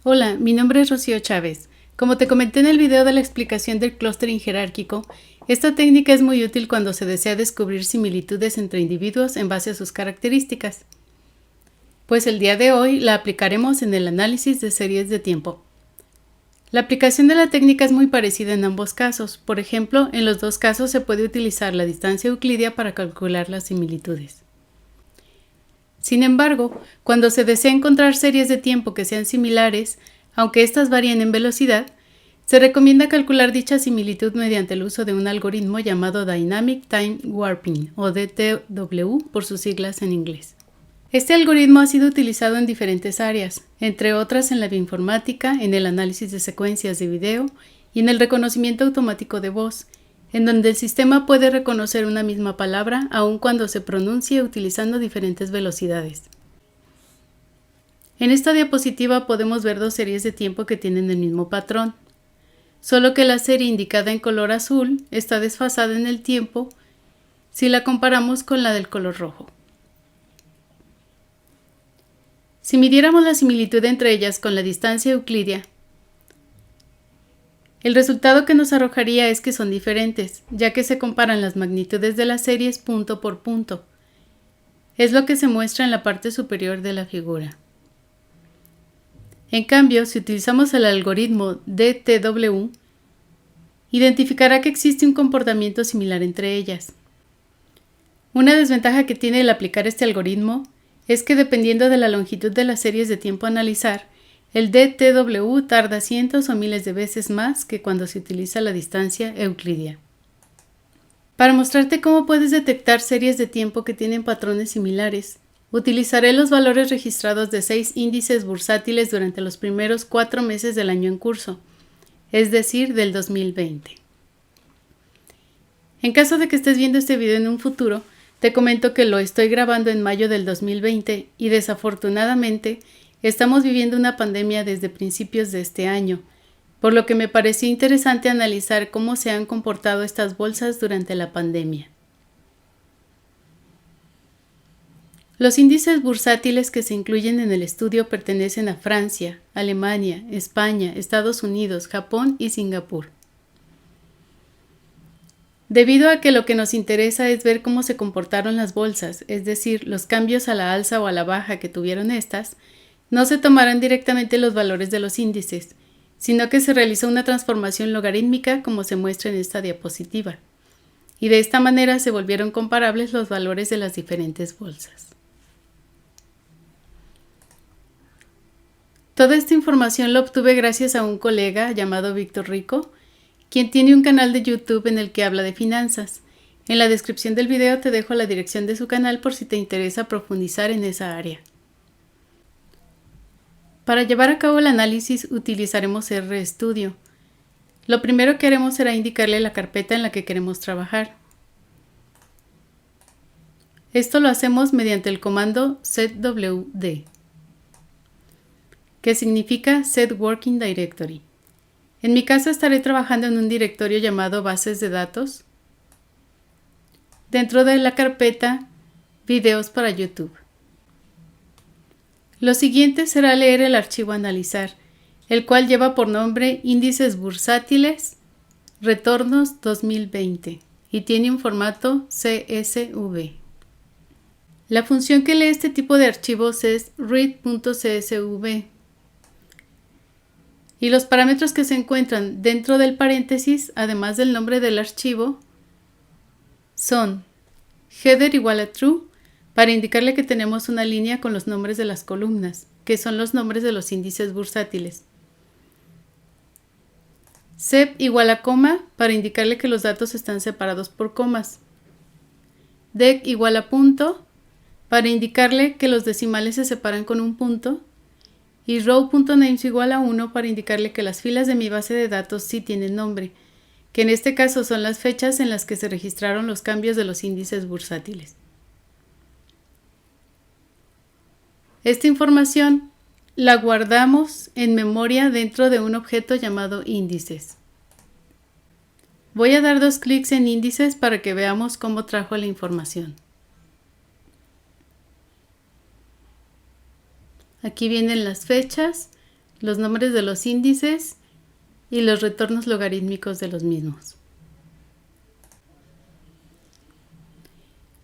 Hola, mi nombre es Rocío Chávez. Como te comenté en el video de la explicación del clustering jerárquico, esta técnica es muy útil cuando se desea descubrir similitudes entre individuos en base a sus características. Pues el día de hoy la aplicaremos en el análisis de series de tiempo. La aplicación de la técnica es muy parecida en ambos casos. Por ejemplo, en los dos casos se puede utilizar la distancia euclidia para calcular las similitudes. Sin embargo, cuando se desea encontrar series de tiempo que sean similares, aunque éstas varíen en velocidad, se recomienda calcular dicha similitud mediante el uso de un algoritmo llamado Dynamic Time Warping, o DTW por sus siglas en inglés. Este algoritmo ha sido utilizado en diferentes áreas, entre otras en la bioinformática, en el análisis de secuencias de video y en el reconocimiento automático de voz, en donde el sistema puede reconocer una misma palabra aun cuando se pronuncie utilizando diferentes velocidades. En esta diapositiva podemos ver dos series de tiempo que tienen el mismo patrón, solo que la serie indicada en color azul está desfasada en el tiempo si la comparamos con la del color rojo. Si midiéramos la similitud entre ellas con la distancia euclidia, el resultado que nos arrojaría es que son diferentes, ya que se comparan las magnitudes de las series punto por punto. Es lo que se muestra en la parte superior de la figura. En cambio, si utilizamos el algoritmo DTW, identificará que existe un comportamiento similar entre ellas. Una desventaja que tiene el aplicar este algoritmo es que dependiendo de la longitud de las series de tiempo a analizar, el DTW tarda cientos o miles de veces más que cuando se utiliza la distancia euclidia. Para mostrarte cómo puedes detectar series de tiempo que tienen patrones similares, utilizaré los valores registrados de 6 índices bursátiles durante los primeros 4 meses del año en curso, es decir, del 2020. En caso de que estés viendo este video en un futuro, te comento que lo estoy grabando en mayo del 2020 y desafortunadamente estamos viviendo una pandemia desde principios de este año, por lo que me pareció interesante analizar cómo se han comportado estas bolsas durante la pandemia. Los índices bursátiles que se incluyen en el estudio pertenecen a Francia, Alemania, España, Estados Unidos, Japón y Singapur. Debido a que lo que nos interesa es ver cómo se comportaron las bolsas, es decir, los cambios a la alza o a la baja que tuvieron estas, no se tomarán directamente los valores de los índices, sino que se realizó una transformación logarítmica como se muestra en esta diapositiva, y de esta manera se volvieron comparables los valores de las diferentes bolsas. Toda esta información la obtuve gracias a un colega llamado Víctor Rico, quien tiene un canal de YouTube en el que habla de finanzas. En la descripción del video te dejo la dirección de su canal por si te interesa profundizar en esa área. Para llevar a cabo el análisis utilizaremos RStudio. Lo primero que haremos será indicarle la carpeta en la que queremos trabajar. Esto lo hacemos mediante el comando setwd, que significa Set Working Directory. En mi caso estaré trabajando en un directorio llamado Bases de Datos, dentro de la carpeta Videos para YouTube. Lo siguiente será leer el archivo a analizar, el cual lleva por nombre Índices Bursátiles Retornos 2020 y tiene un formato CSV. La función que lee este tipo de archivos es read.csv. Y los parámetros que se encuentran dentro del paréntesis, además del nombre del archivo, son header igual a true, para indicarle que tenemos una línea con los nombres de las columnas, que son los nombres de los índices bursátiles. Sep igual a coma, para indicarle que los datos están separados por comas. Dec igual a punto, para indicarle que los decimales se separan con un punto. Y row.names igual a 1 para indicarle que las filas de mi base de datos sí tienen nombre, que en este caso son las fechas en las que se registraron los cambios de los índices bursátiles. Esta información la guardamos en memoria dentro de un objeto llamado índices. Voy a dar 2 clics en índices para que veamos cómo trajo la información. Aquí vienen las fechas, los nombres de los índices y los retornos logarítmicos de los mismos.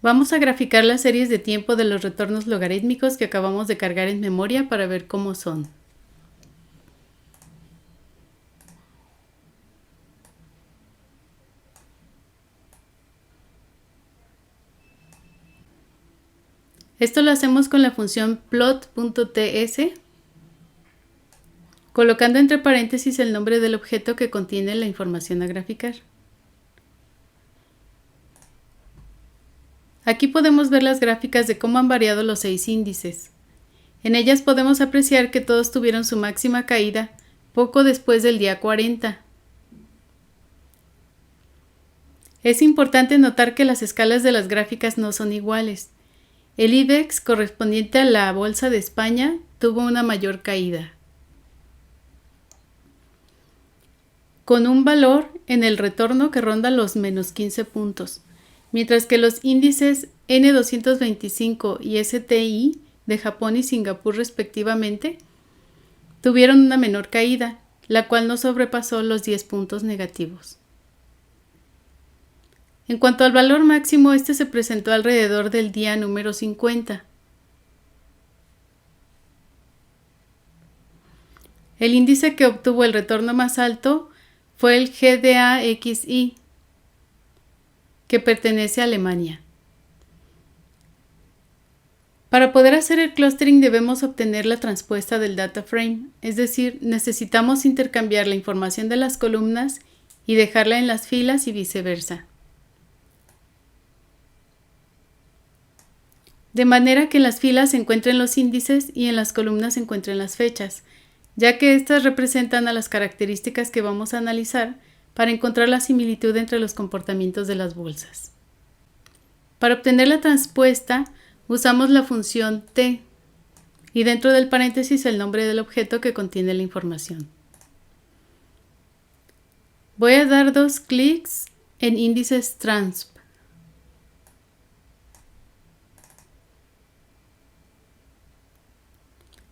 Vamos a graficar las series de tiempo de los retornos logarítmicos que acabamos de cargar en memoria para ver cómo son. Esto lo hacemos con la función plot.ts, colocando entre paréntesis el nombre del objeto que contiene la información a graficar. Aquí podemos ver las gráficas de cómo han variado los 6 índices. En ellas podemos apreciar que todos tuvieron su máxima caída poco después del día 40. Es importante notar que las escalas de las gráficas no son iguales. El IBEX correspondiente a la Bolsa de España tuvo una mayor caída, con un valor en el retorno que ronda los menos 15 puntos, mientras que los índices N225 y STI de Japón y Singapur respectivamente tuvieron una menor caída, la cual no sobrepasó los 10 puntos negativos. En cuanto al valor máximo, este se presentó alrededor del día número 50. El índice que obtuvo el retorno más alto fue el GDAXY, que pertenece a Alemania. Para poder hacer el clustering debemos obtener la transpuesta del data frame, es decir, necesitamos intercambiar la información de las columnas y dejarla en las filas y viceversa. De manera que en las filas se encuentren los índices y en las columnas se encuentren las fechas, ya que estas representan a las características que vamos a analizar para encontrar la similitud entre los comportamientos de las bolsas. Para obtener la transpuesta, usamos la función t y dentro del paréntesis el nombre del objeto que contiene la información. Voy a dar 2 clics en índices transp.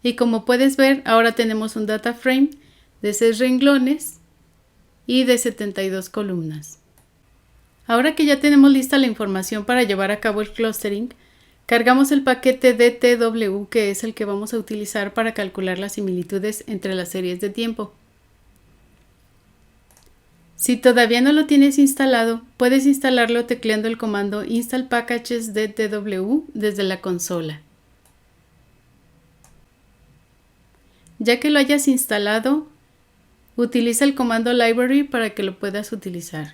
Y como puedes ver, ahora tenemos un data frame de 6 renglones y de 72 columnas. Ahora que ya tenemos lista la información para llevar a cabo el clustering, cargamos el paquete DTW, que es el que vamos a utilizar para calcular las similitudes entre las series de tiempo. Si todavía no lo tienes instalado, puedes instalarlo tecleando el comando install packages DTW desde la consola. Ya que lo hayas instalado, utiliza el comando library para que lo puedas utilizar.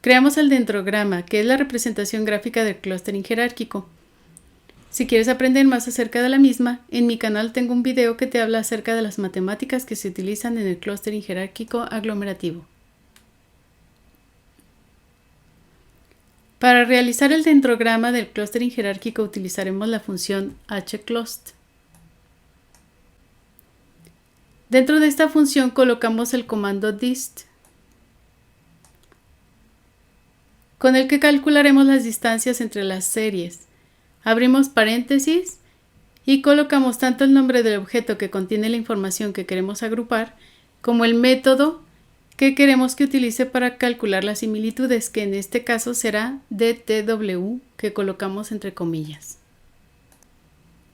Creamos el dendrograma, que es la representación gráfica del clustering jerárquico. Si quieres aprender más acerca de la misma, en mi canal tengo un video que te habla acerca de las matemáticas que se utilizan en el clustering jerárquico aglomerativo. Para realizar el dendrograma del clustering jerárquico utilizaremos la función hclust. Dentro de esta función colocamos el comando dist, con el que calcularemos las distancias entre las series. Abrimos paréntesis y colocamos tanto el nombre del objeto que contiene la información que queremos agrupar, como el método que queremos que utilice para calcular las similitudes, que en este caso será DTW, que colocamos entre comillas.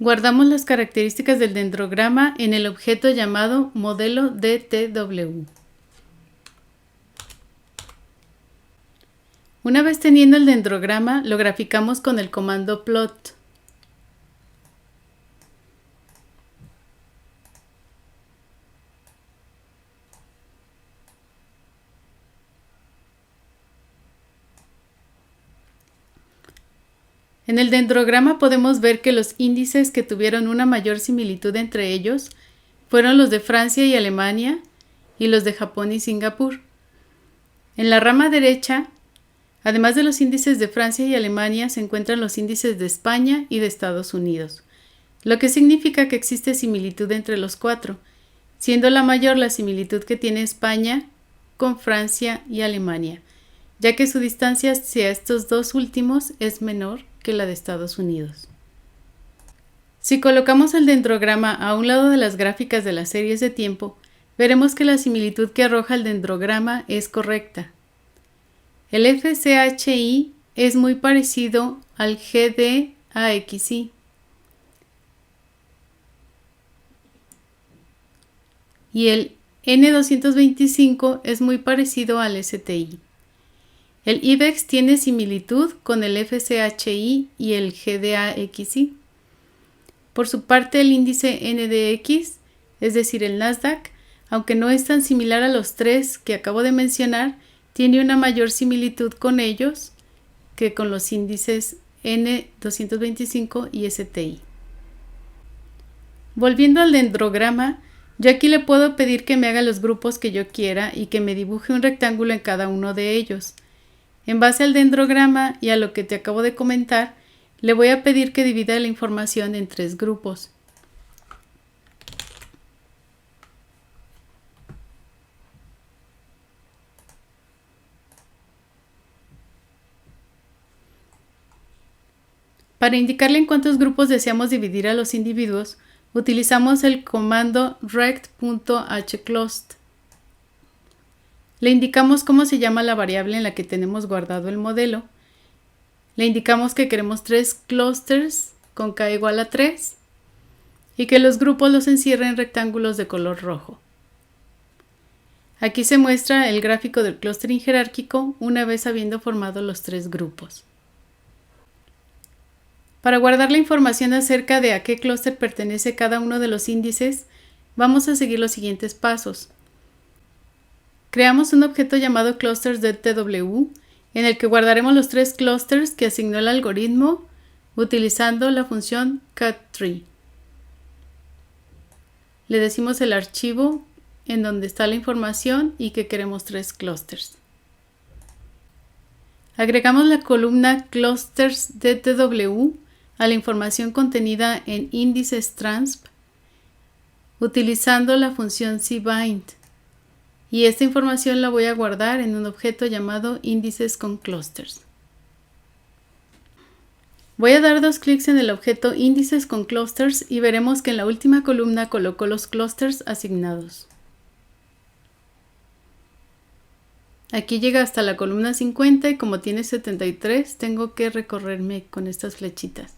Guardamos las características del dendrograma en el objeto llamado modelo DTW. Una vez teniendo el dendrograma, lo graficamos con el comando plot. En el dendrograma podemos ver que los índices que tuvieron una mayor similitud entre ellos fueron los de Francia y Alemania y los de Japón y Singapur. En la rama derecha, además de los índices de Francia y Alemania, se encuentran los índices de España y de Estados Unidos, lo que significa que existe similitud entre los 4, siendo la mayor la similitud que tiene España con Francia y Alemania, ya que su distancia hacia estos dos últimos es menor que la de Estados Unidos. Si colocamos el dendrograma a un lado de las gráficas de las series de tiempo, veremos que la similitud que arroja el dendrograma es correcta. El FCHI es muy parecido al GDAXI. Y el N225 es muy parecido al STI. El IBEX tiene similitud con el FCHI y el GDAXI. Por su parte, el índice NDX, es decir, el Nasdaq, aunque no es tan similar a los tres que acabo de mencionar, tiene una mayor similitud con ellos que con los índices N225 y STI. Volviendo al dendrograma, yo aquí le puedo pedir que me haga los grupos que yo quiera y que me dibuje un rectángulo en cada uno de ellos. En base al dendrograma y a lo que te acabo de comentar, le voy a pedir que divida la información en 3 grupos. Para indicarle en cuántos grupos deseamos dividir a los individuos, utilizamos el comando rect.hclust. Le indicamos cómo se llama la variable en la que tenemos guardado el modelo. Le indicamos que queremos 3 clusters con k igual a 3 y que los grupos los encierren en rectángulos de color rojo. Aquí se muestra el gráfico del clustering jerárquico una vez habiendo formado los 3 grupos. Para guardar la información acerca de a qué clúster pertenece cada uno de los índices, vamos a seguir los siguientes pasos. Creamos un objeto llamado clusters.tw en el que guardaremos los 3 clusters que asignó el algoritmo utilizando la función cut3. Le decimos el archivo en donde está la información y que queremos 3 clusters. Agregamos la columna clusters.tw a la información contenida en índices transp utilizando la función cbind, y esta información la voy a guardar en un objeto llamado índices con clusters. Voy a dar 2 clics en el objeto índices con clusters y veremos que en la última columna colocó los clusters asignados. Aquí llega hasta la columna 50 y como tiene 73 tengo que recorrerme con estas flechitas.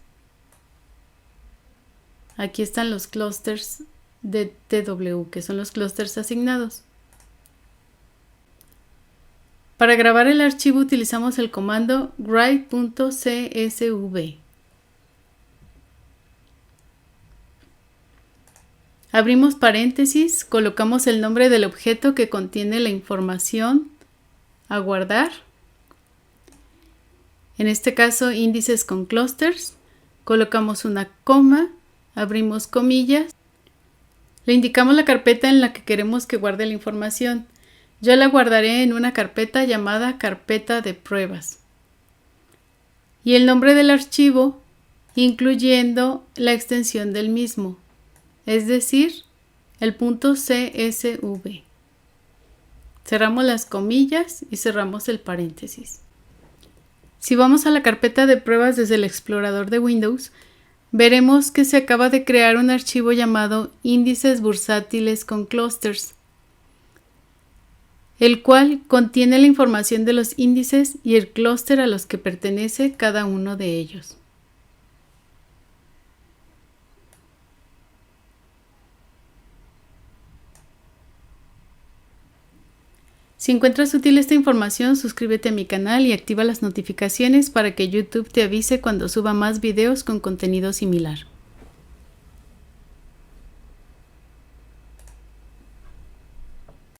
Aquí están los clusters de TW, que son los clusters asignados. Para grabar el archivo utilizamos el comando write.csv. Abrimos paréntesis, colocamos el nombre del objeto que contiene la información a guardar. En este caso, índices con clusters. Colocamos una coma, abrimos comillas. Le indicamos la carpeta en la que queremos que guarde la información. Yo la guardaré en una carpeta llamada carpeta de pruebas. Y el nombre del archivo, incluyendo la extensión del mismo, es decir, el .csv. Cerramos las comillas y cerramos el paréntesis. Si vamos a la carpeta de pruebas desde el explorador de Windows, veremos que se acaba de crear un archivo llamado índices bursátiles con clusters, el cual contiene la información de los índices y el clúster a los que pertenece cada uno de ellos. Si encuentras útil esta información, suscríbete a mi canal y activa las notificaciones para que YouTube te avise cuando suba más videos con contenido similar.